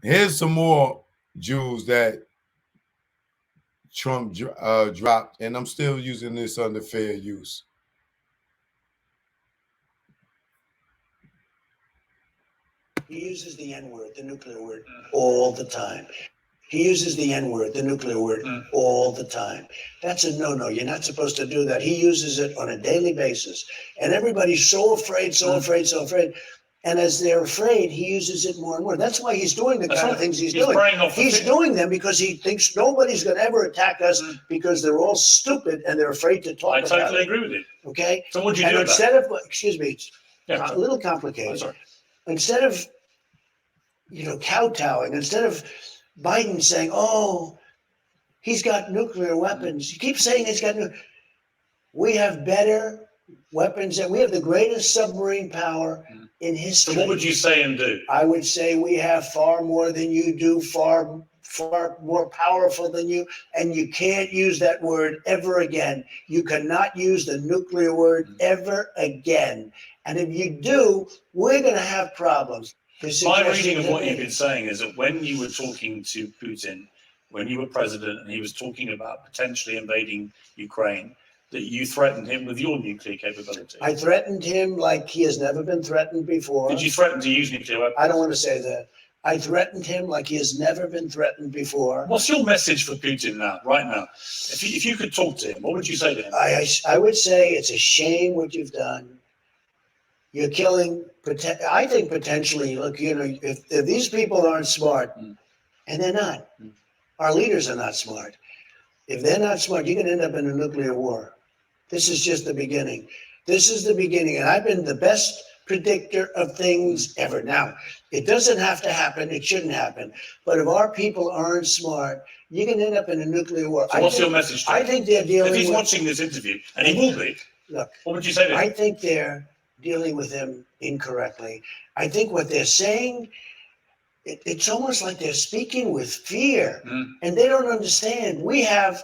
Here's some more jewels that Trump dropped, and I'm still using this under fair use. He uses the N word, the nuclear word, all the time. He uses the N word, the nuclear word, all the time. That's a no no. You're not supposed to do that. He uses it on a daily basis. And everybody's so afraid, so afraid, so afraid. And as they're afraid, he uses it more and more. That's why he's doing the kind of things he's doing. He's doing them because he thinks nobody's going to ever attack us because they're all stupid and they're afraid to talk about it. I totally agree with you. Okay? So what do you do instead of, excuse me, it's a little complicated. Instead of, kowtowing, instead of Biden saying, oh, he's got nuclear weapons. You keep saying he's got we have better weapons, and we have the greatest submarine power in history. So what would you say and do? I would say we have far more than you do, far more powerful than you, and you can't use that word ever again. You cannot use the nuclear word ever again. And if you do, we're going to have problems. My reading of what you've been saying is that when you were talking to Putin, when you were president, and he was talking about potentially invading Ukraine, that you threatened him with your nuclear capability. I threatened him like he has never been threatened before. Did you threaten to use nuclear weapons? I don't want to say that. I threatened him like he has never been threatened before. What's your message for Putin now, right now? If you could talk to him, what would you say to him? I would say it's a shame what you've done. You're killing, I think potentially, look, if these people aren't smart, and they're not, our leaders are not smart. If they're not smart, you're going to end up in a nuclear war. This is just the beginning. This is the beginning. And I've been the best predictor of things ever. Now, it doesn't have to happen. It shouldn't happen. But if our people aren't smart, you're going to end up in a nuclear war. So what's your message to him? I think they're dealing with... If he's watching this interview, and he will be, look, what would you say to him? I think they're dealing with him incorrectly. I think what they're saying, it's almost like they're speaking with fear, and they don't understand. We have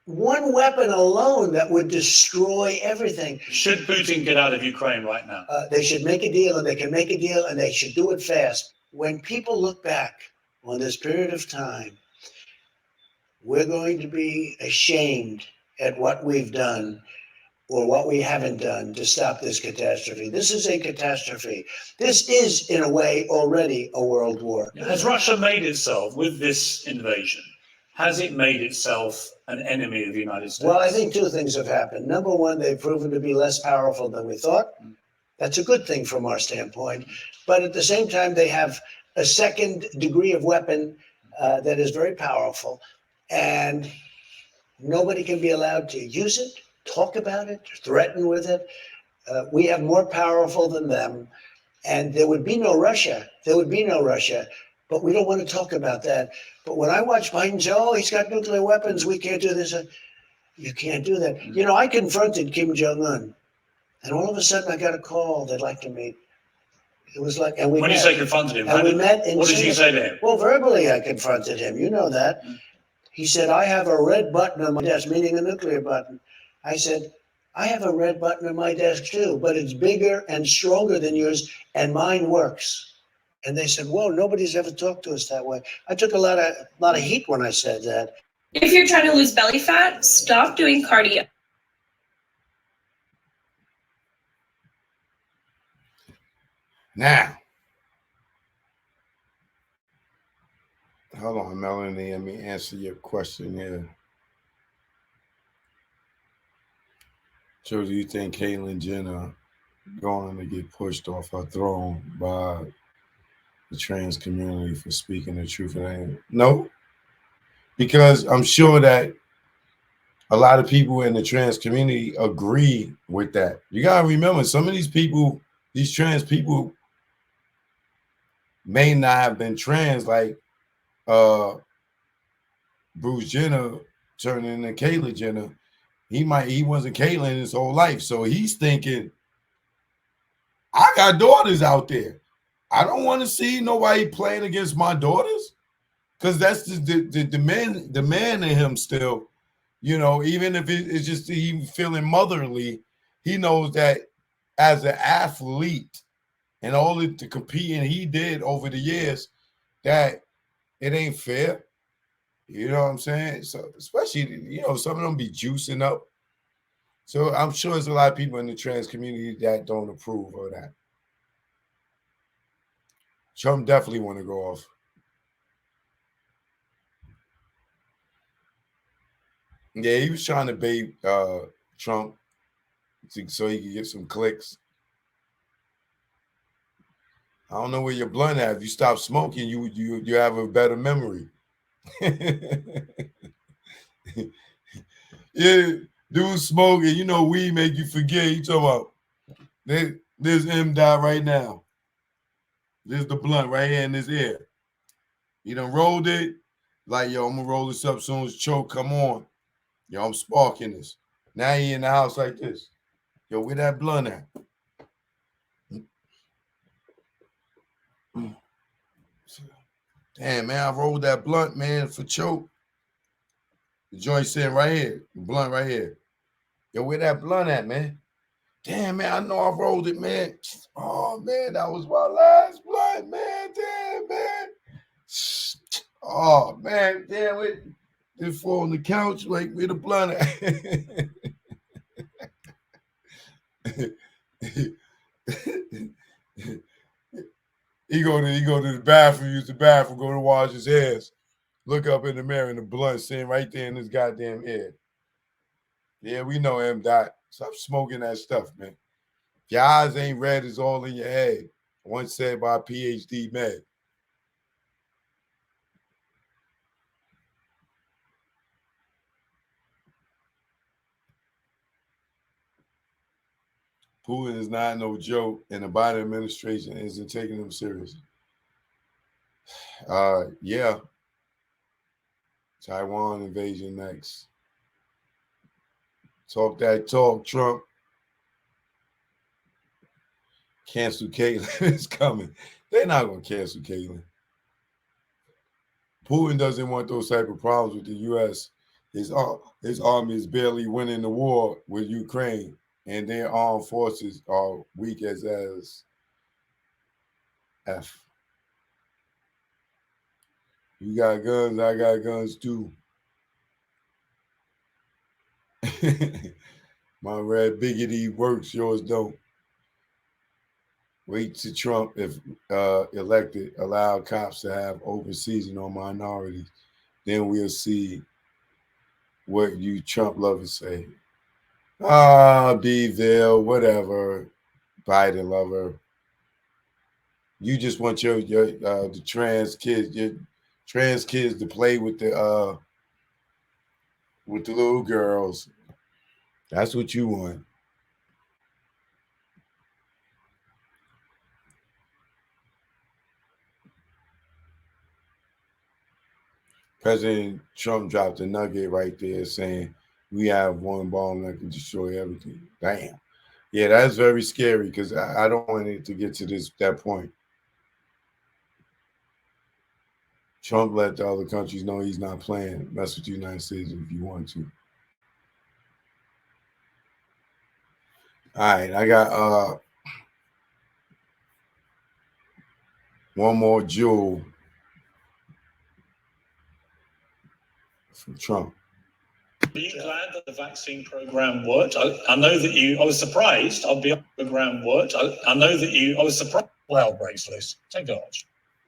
one weapon alone that would destroy everything. Should Putin get out of Ukraine right now? They should make a deal, and they can make a deal, and they should do it fast. When people look back on this period of time, we're going to be ashamed at what we've done or what we haven't done to stop this catastrophe. This is a catastrophe. This is, in a way, already a world war. Has Russia made itself, with this invasion, has it made itself an enemy of the United States? Well, I think two things have happened. Number one, they've proven to be less powerful than we thought. That's a good thing from our standpoint. But at the same time, they have a second degree of weapon that is very powerful. And nobody can be allowed to use it, talk about it, threaten with it. We have more powerful than them. And there would be no Russia. There would be no Russia. But we don't want to talk about that. But when I watch Biden say, oh, he's got nuclear weapons, we can't do this. You can't do that. I confronted Kim Jong-un. And all of a sudden, I got a call. They'd like to meet. It was like, and we when met. You say confronted him, and we met in what did you say to him? Well, verbally, I confronted him. You know that. He said, I have a red button on my desk, meaning a nuclear button. I said, I have a red button on my desk too, but it's bigger and stronger than yours, and mine works. And they said, whoa, nobody's ever talked to us that way. I took a lot of heat when I said that. If you're trying to lose belly fat, stop doing cardio. Now, hold on, Melanie. Let me answer your question here. So, do you think Caitlyn Jenner going to get pushed off her throne by the trans community for speaking the truth? No, because I'm sure that a lot of people in the trans community agree with that. You gotta remember, some of these people, these trans people, may not have been trans, like Bruce Jenner turning into Caitlyn Jenner. He wasn't Caitlyn his whole life, so he's thinking, I got daughters out there. I don't want to see nobody playing against my daughters, because that's the man in him still. Even if it's just he feeling motherly, he knows that as an athlete and all the competing he did over the years, that it ain't fair. You know what I'm saying? So especially, some of them be juicing up. So I'm sure there's a lot of people in the trans community that don't approve of that. Trump definitely want to go off. Yeah, he was trying to bait Trump so he could get some clicks. I don't know where your blunt at. If you stop smoking, you have a better memory. Yeah, dude smoking. Weed make you forget. You talking about there's M. Dot right now. There's the blunt right here in his ear. He done rolled it. Like, yo, I'm gonna roll this up as soon as choke come on. Yo, I'm sparking this. Now he in the house like this. Yo, where that blunt at? Damn, man, I rolled that blunt, man, for choke. The joint sitting right here. The blunt right here. Yo, where that blunt at, man? Damn, man, I know I rolled it, man. Oh, man, that was my last blunt, man. Damn, man. Oh, man, damn it. It fall on the couch, like, where the blunt at? He go to the bathroom, use the bathroom, go to wash his hands. Look up in the mirror and the blunt sitting right there in his goddamn ear. Yeah, we know M. Dot. Stop smoking that stuff, man. If your eyes ain't red, it's all in your head. Once said by a PhD med. Putin is not no joke, and the Biden administration isn't taking him seriously. Yeah. Taiwan invasion next. Talk that talk, Trump. Cancel Caitlyn is coming. They're not going to cancel Caitlyn. Putin doesn't want those type of problems with the U.S. His army is barely winning the war with Ukraine, and their armed forces are weak as F. You got guns, I got guns too. My red biggity works, yours don't. Wait till Trump, if elected, allow cops to have open season on minorities. Then we'll see what you Trump lovers say. Beville, whatever, Biden lover. You just want your the trans kids to play with the little girls. That's what you want. President Trump dropped a nugget right there saying we have one bomb that can destroy everything. Damn. Yeah, that's very scary because I don't want it to get to that point. Trump let the other countries know he's not playing. Mess with the United States if you want to. All right, I got one more jewel from Trump. Are you glad that the vaccine program worked? I know that I was surprised. I'll be on the program worked. I know that I was surprised. Well, breaks loose. Take it off.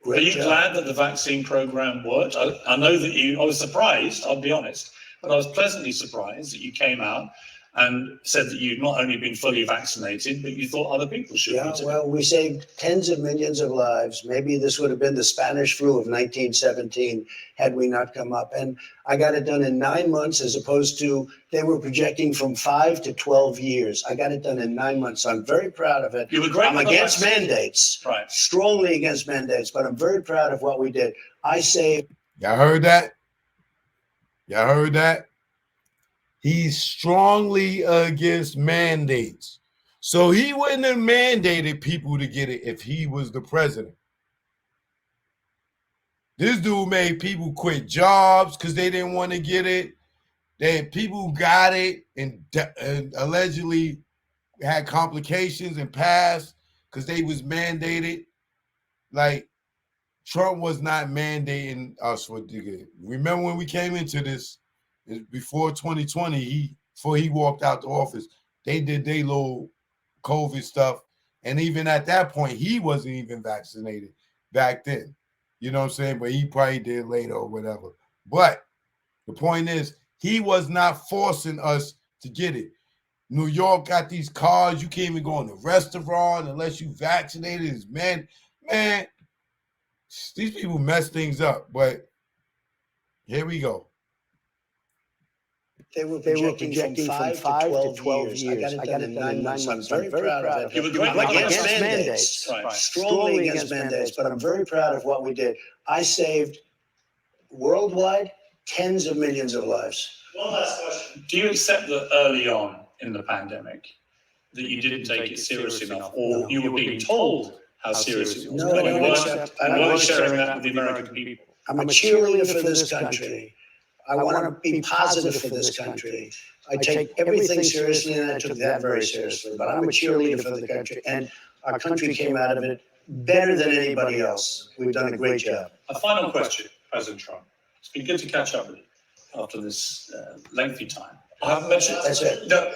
Are you glad that the vaccine program worked? I know that I was surprised, I'll be honest, but I was pleasantly surprised that you came out and said that you'd not only been fully vaccinated, but you thought other people should. Yeah, well, we saved tens of millions of lives. Maybe this would have been the Spanish flu of 1917 had we not come up. And I got it done in 9 months as opposed to they were projecting from 5 to 12 years. I got it done in 9 months. So I'm very proud of it. You were great. I'm against mandates, right? Strongly against mandates, but I'm very proud of what we did. I saved. Y'all heard that? Y'all heard that? He's strongly against mandates. So he wouldn't have mandated people to get it if he was the president. This dude made people quit jobs because they didn't want to get it. People got it and allegedly had complications and passed because they was mandated. Like, Trump was not mandating us for to get it. Remember when we came into this before 2020, before he walked out the office, they did their little COVID stuff. And even at that point, he wasn't even vaccinated back then. You know what I'm saying? But he probably did later or whatever. But the point is, he was not forcing us to get it. New York got these cards. You can't even go in the restaurant unless you vaccinated. Man, these people mess things up. But here we go. They were projecting from 5 to 12 years. I got it done in 9 months. I'm very proud of it. You were great against against mandates. Right. Strongly against mandates, but I'm very proud of what we did. I saved worldwide tens of millions of lives. One last question. Do you accept that early on in the pandemic that you didn't take it seriously enough, or you were being told how serious it was? No, and I you don't weren't, accept. you weren't sharing that with the American people. I'm a cheerleader for this country. I want to be positive for this country. I take everything seriously, and I took that very seriously. But I'm a cheerleader for the country, and our country came out of it better than anybody else. We've done a great job. A final question, President Trump. It's been good to catch up with you after this lengthy time. I haven't mentioned. That's it. No,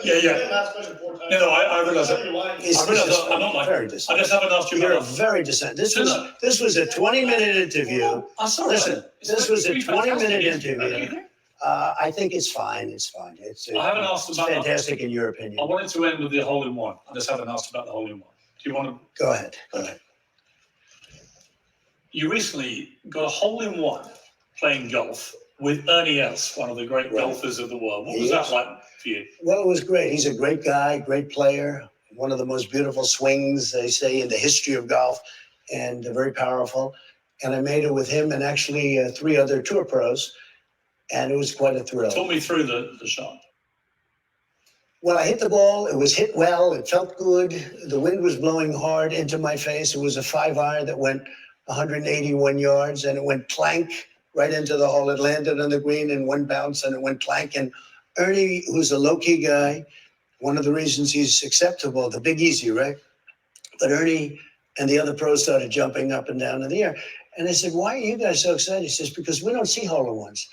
No, I realize that. I'm not like. Very I distant. just haven't asked you You're about. very distant. This was a 20-minute interview. I'm sorry. Listen, this was a 20-minute interview. Okay. I think it's fine. It's fine. It's I haven't asked it's about- fantastic in your I opinion. wanted to end with the hole-in-one. I just haven't asked about the hole-in-one. Do you want to? Go ahead. Go ahead. You recently got a hole-in-one playing golf with Ernie Els, one of the great Right. golfers of the world. What was that Yes. like for you? Well, it was great. He's a great guy, great player. One of the most beautiful swings, they say, in the history of golf, and very powerful. And I made it with him and actually 3 other tour pros, and it was quite a thrill. Talk me through the shot. Well, I hit the ball. It was hit well. It felt good. The wind was blowing hard into my face. It was a 5-iron that went 181 yards, and it went plank right into the hole. It landed on the green in one bounce, and it went plank. And Ernie, who's a low-key guy, one of the reasons he's acceptable, the Big Easy, right? But Ernie and the other pros started jumping up and down in the air. And I said, why are you guys so excited? He says, because we don't see hole-in-ones.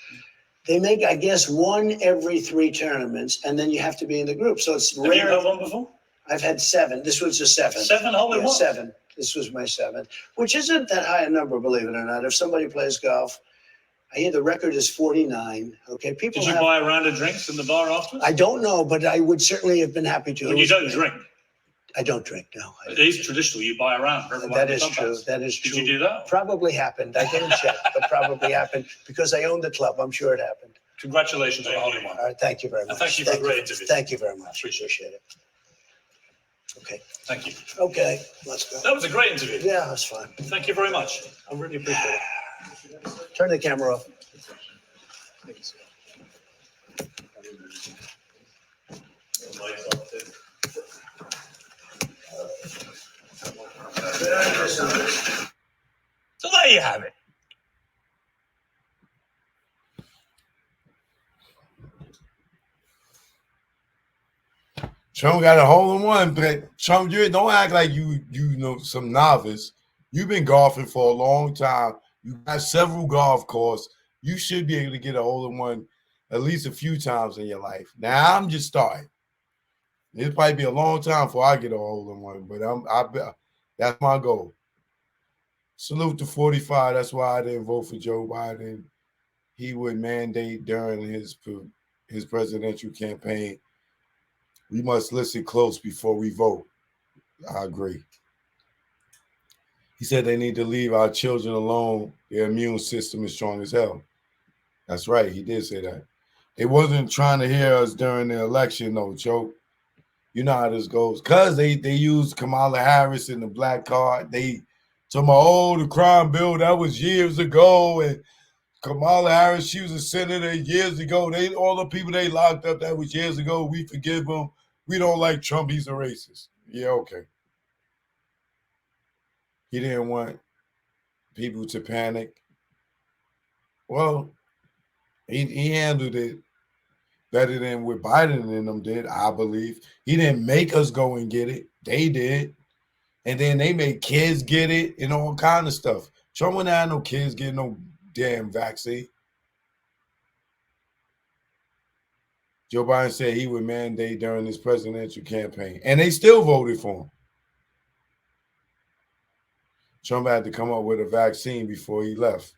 They make, I guess, 1 every 3 tournaments, and then you have to be in the group. So it's Have you rare. had one before? I've had 7. This was the 7th. 7 hole-in-one? Yeah, 7. This was my 7th, which isn't that high a number, believe it or not. If somebody plays golf, I hear the record is 49. Okay, people Did you have. buy a round of drinks in the bar afterwards? I don't know, but I would certainly have been happy to. When you don't drink, I don't drink. No. it is traditional. You buy a round for everyone. That in is the true. clubhouse. That is Did true. you do that? Probably happened. I didn't check, but probably happened because I own the club. I'm sure it happened. Congratulations on the hole-in-one. All right. Thank you very much. thank you for a great interview. Thank you very much. Appreciate it. Okay. Thank you. Okay. Let's go. That was a great interview. Yeah, that's fine. Thank you very much. I really appreciate it. Turn the camera off. So there you have it. Trump got a hole-in-one, but Trump, you don't act like you know some novice. You've been golfing for a long time. You got several golf courses. You should be able to get a hole-in-one at least a few times in your life. Now I'm just starting. It'll probably be a long time before I get a hole-in-one, but that's my goal. Salute to 45. That's why I didn't vote for Joe Biden. He would mandate during his presidential campaign, we must listen close before we vote. I agree. He said they need to leave our children alone. Their immune system is strong as hell. That's right. He did say that. They wasn't trying to hear us during the election, though, Joe. You know how this goes. Because they used Kamala Harris in the black card. They talking about, oh, the crime bill, that was years ago. And Kamala Harris, she was a senator years ago. All the people they locked up, that was years ago. We forgive them. We don't like Trump. He's a racist. Yeah, okay. He didn't want people to panic. Well, he handled it better than what Biden and them did, I believe. He didn't make us go and get it. They did. And then they made kids get it and all kind of stuff. Trump wouldn't have no kids getting no damn vaccine. Joe Biden said he would mandate during his presidential campaign, and they still voted for him. Trump had to come up with a vaccine before he left.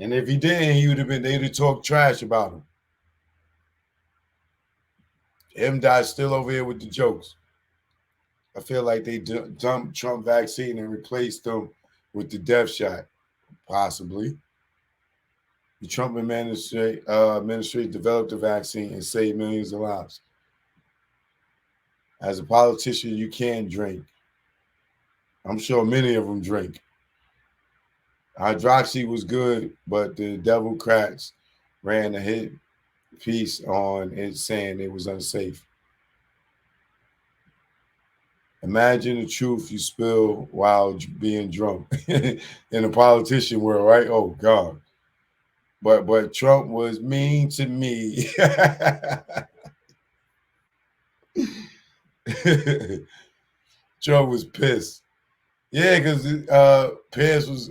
And if he didn't, they'd have talked trash about him. M.Dot still over here with the jokes. I feel like they dumped Trump vaccine and replaced them with the death shot, possibly. The Trump administration developed the vaccine and saved millions of lives. As a politician, you can drink. I'm sure many of them drink. Hydroxy was good, but the Democrats ran a hit piece on it saying it was unsafe. Imagine the truth you spill while being drunk in the politician world, right? Oh God. But Trump was mean to me. Trump was pissed. Yeah, because Pence was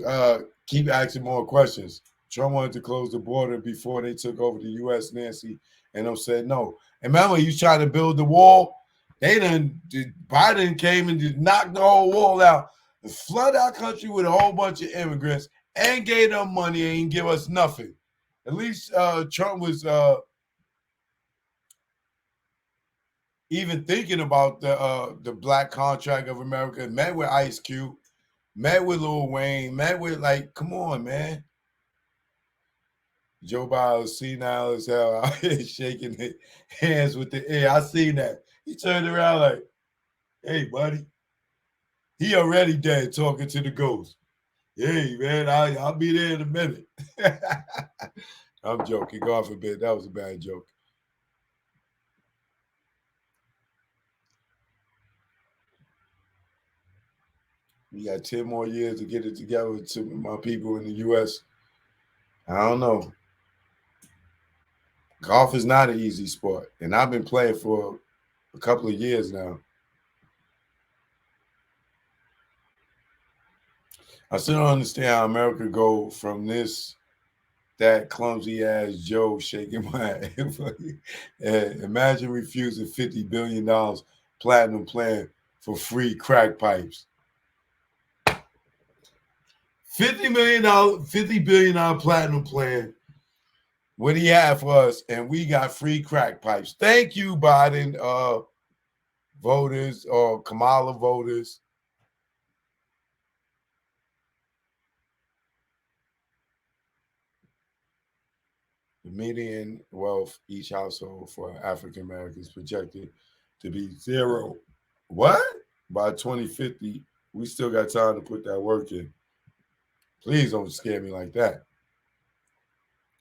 keep asking more questions. Trump wanted to close the border before they took over the U.S., Nancy, and them said no. And remember, he was trying to build the wall. Biden came and just knocked the whole wall out and flood our country with a whole bunch of immigrants and gave them money and didn't give us nothing. At least Trump was even thinking about the Black Contract of America. Met with Ice Cube, met with Lil Wayne, met with, like, come on, man. Joe Biden was senile as hell out here shaking hands with the air. I seen that. He turned around like, hey, buddy. He already dead talking to the ghost. Hey, man, I'll be there in a minute. I'm joking. God forbid. That was a bad joke. We got 10 more years to get it together to my people in the U.S. I don't know. Golf is not an easy sport, and I've been playing for a couple of years now. I still don't understand how America go from that clumsy ass Joe shaking my head. Imagine refusing $50 billion platinum plan for free crack pipes. $50 billion platinum plan. What he had for us, and we got free crack pipes. Thank you, Biden voters or Kamala voters. The median wealth each household for African Americans projected to be zero. What? By 2050, we still got time to put that work in. Please don't scare me like that.